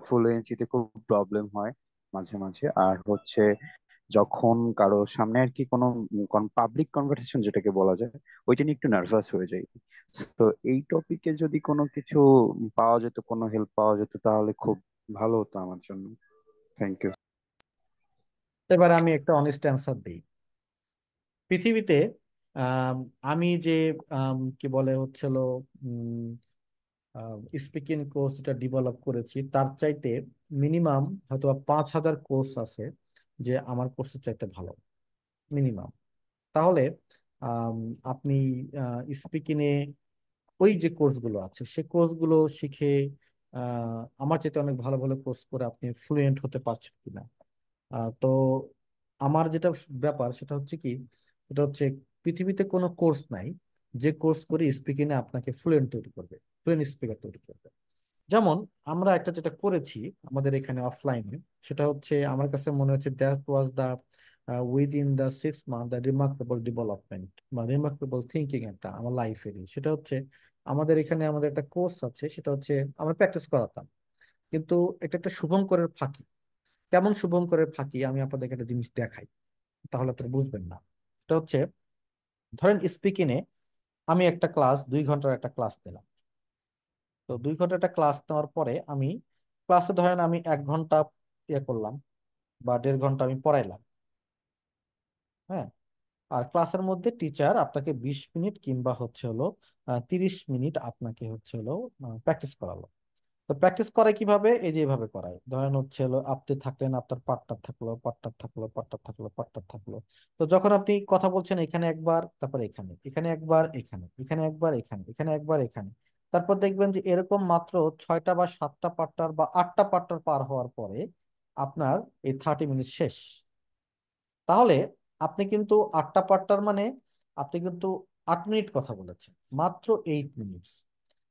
ফ্লুয়েন্সিতে খুব প্রবলেম হয় মাঝে মাঝে। আর হচ্ছে যখন কারো সামনে আর কি কোনো পাবলিক কনভারসেশন যেটাকে বলা যায়, ওইটা নিয়ে একটু নার্ভাস হয়ে যাই। তো এই টপিকে যদি কোনো কিছু পাওয়া যেত, কোনো হেল্প পাওয়া যেত, তাহলে খুব ভালো হতো আমার জন্য। Thank you. এবার আমি একটা অনেস্ট অ্যান্সার দিই। পৃথিবীতে আম, আমি যে কি বলে হচ্ছিল স্পিকিং কোর্স যেটা ডেভেলপ করেছি, তার চাইতে মিনিমাম হয়তো 5,000 কোর্স আছে যে আমার কোর্সের চাইতে ভালো, মিনিমাম। তাহলে আম, আপনি স্পিকিং এ ওই যে কোর্সগুলো আছে সে কোর্সগুলো শিখে আমার চাইতে অনেক ভালো ভালো কোর্স করে আপনি ফ্লুয়েন্ট হতে পারছেন কিনা। তো আমার যেটা ব্যাপার সেটা হচ্ছে কি, এটা হচ্ছে পৃথিবীতে কোনো কোর্স নাই যে কোর্স করে স্পিকিং এ আপনাকে ফ্লুয়েন্ট তৈরি করবে, ফ্লুয়েন্ট স্পিকার তৈরি করবে। যেমন আমরা একটা যেটা করেছি আমাদের এখানে অফলাইনে, সেটা হচ্ছে আমার কাছে মনে হচ্ছে that was the within the 6 month the remarkable development বা রিমার্কেবল থিঙ্কিং একটা আমার লাইফেরই। সেটা হচ্ছে আমাদের এখানে আমাদের একটা কোর্স আছে, সেটা হচ্ছে আমরা প্র্যাকটিস করাতাম, কিন্তু এটা একটা শুভঙ্করের ফাঁকি। কেমন শুভঙ্করের ফাঁকি, আমি আপনাদেরকে একটা জিনিস দেখাই, তাহলে আপনারা বুঝবেন না। এটা হচ্ছে, ধরেন স্পিকিং এ আমি একটা ক্লাস 2 ঘন্টার একটা ক্লাস নিলাম। তো 2 ঘন্টা একটা ক্লাস নেওয়ার পরে আমি ক্লাসে ধরেন আমি 1 ঘন্টা ইয়ে করলাম বা 1.5 ঘন্টা আমি পড়াইলাম। হ্যাঁ, আর ক্লাসের মধ্যে টিচার আপনাকে 20 মিনিট কিংবা হচ্ছে হলো 30 মিনিট আপনাকে হচ্ছে হলো প্র্যাকটিস করালো। তো প্র্যাকটিস করে কিভাবে, এই যে এইভাবে করায়, ধরেন হচ্ছে হলো আপনি থাকলেন, আপনার পার্টনার থাকলো, পার্টনার থাকলো, পার্টনার থাকলো, পার্টনার থাকলো। তো যখন আপনি কথা বলছেন এখানে একবার, তারপর এখানে, এখানে একবার, এখানে, এখানে একবার, এখানে, এখানে একবার, এখানে, তারপর দেখবেন যে এরকম মাত্র 6টা বা 7টা পার্টনার বা 8টা পার্টনার পার হওয়ার পরে আপনার এই 30 মিনিট শেষ। তাহলে আপনি কিন্তু 8টা পার্টনার মানে আপনি কিন্তু 8 মিনিট কথা বলেছেন, মাত্র 8 মিনিটস।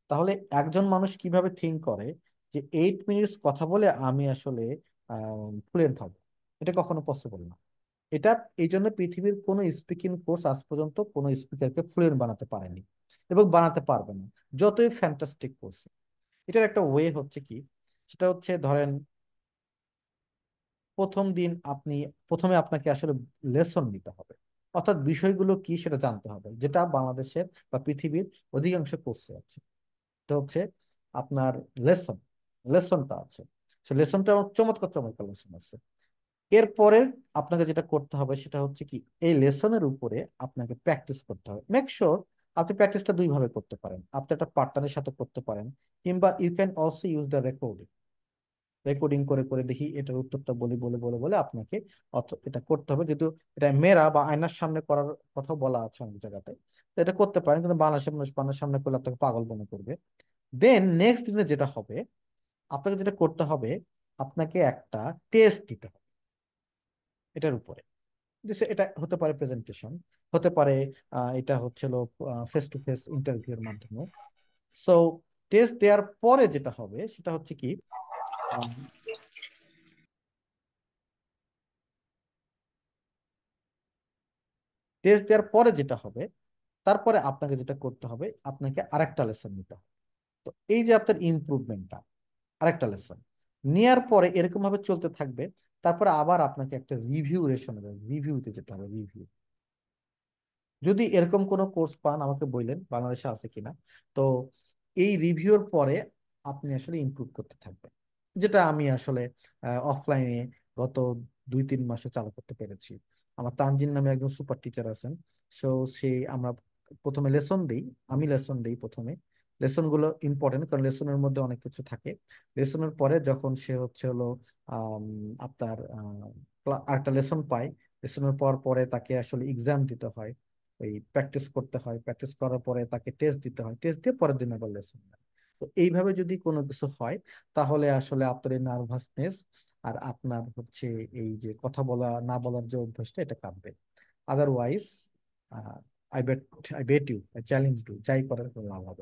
তাহলে একজন মানুষ কিভাবে থিঙ্ক করে যে 8 মিনিটস কথা বলে আমি আসলে ফ্লুয়েন্ট হব? এটা কখনো পসিবল না। এটা এই জন্য পৃথিবীর কোনো স্পিকিং কোর্স আজ পর্যন্ত কোনো স্পিকারকে ফ্লুয়েন্ট বানাতে পারেনি এবং বানাতে পারবে না, যতই ফ্যান্টাস্টিক কোর্স। এটার একটা ওয়ে হচ্ছে কি, সেটা হচ্ছে ধরেন প্রথম দিন আপনি, প্রথমে আপনাকে আসলে লেসন নিতে হবে, অর্থাৎ বিষয়গুলো কি সেটা জানতে হবে, যেটা বাংলাদেশের বা পৃথিবীর অধিকাংশ কোর্সে আছে। তো হচ্ছে আপনার লেসন, লেসনটা আছে, সে লেসনটা চমৎকার চমৎকার লেসন আছে। এরপরে আপনাকে যেটা করতে হবে সেটা হচ্ছে কি, এই লেসনের উপরে আপনাকে প্র্যাকটিস করতে হবে। মেক শিওর আপনি প্র্যাকটিসটা 2 ভাবে করতে পারেন, আপনি একটা পার্টনারের সাথে করতে পারেন, কিংবা you can also use the recording. Recording করে করে দেখি এটার উত্তরটা বলি বলে বলে বলে আপনাকে এটা করতে হবে, যেহেতু এটা মেয়েরা বা আয়নার সামনে করার কথা বলা আছে অনেক জায়গাতে। তো এটা করতে পারেন, কিন্তু বাংলাদেশের মানুষ বাংলার সামনে করলে আপনাকে পাগল মনে করবে। দেন নেক্সট দিনে যেটা হবে, আপনাকে যেটা করতে হবে, আপনাকে একটা টেস্ট দিতে হবে এটার উপরে। এটা হতে পারে প্রেজেন্টেশন, হতে পারে এটা হচ্ছিল ফেস টু ফেস ইন্টারভিউ এর মাধ্যমে। সো টেস্ট দেওয়ার পরে যেটা হবে সেটা হচ্ছে কি, টেস্ট দেওয়ার পরে যেটা হবে, তারপরে আপনাকে যেটা করতে হবে, আপনাকে আরেকটা লেসন নিতে হবে। তো এই যে আপনার ইমপ্রুভমেন্টটা, আরেকটা লেসন নেয়ার পরে এরকম ভাবে চলতে থাকবে। তারপরে আবার আপনাকে একটা রিভিউ রেশন, রিভিউতে যেতে হবে, রিভিউ। যদি এরকম কোনো কোর্স পান আমাকে বললেন বাংলাদেশে আছে কিনা। তো এই রিভিউর পরে আপনি আসলে ইমপ্রুভ করতে থাকবেন, যেটা আমি আসলে অফলাইনে গত 2-3 মাসে চালু করতে পেরেছি। আমার তানজিন নামে একজন সুপার টিচার আছেন। সো সে, আমরা প্রথমে লেসন দেই, আমি লেসন দেই প্রথমে। লেসন গুলো ইম্পর্টেন্ট, কারণ লেসনের মধ্যে অনেক কিছু থাকে। লেসনের পরে যখন সে হচ্ছে হলো আম, আপনার আরেকটা লেসন পায়, লেসনের পর পরে তাকে আসলে এক্সাম দিতে হয়, এই প্র্যাকটিস করতে হয়, প্র্যাকটিস করার পরে তাকে টেস্ট দিতে হয়, টেস্ট দিয়ে পরের দিন আবার লেসন। তো এইভাবে যদি কোনো কিছু হয়, তাহলে আসলে আপনার এই নার্ভাসনেস আর আপনার হচ্ছে এই যে কথা বলা না বলার যে অভ্যাসটা, এটা কাটবে। Otherwise I bet, I bet you, I challenge you, যাই করার কোনো লাভ হবে না।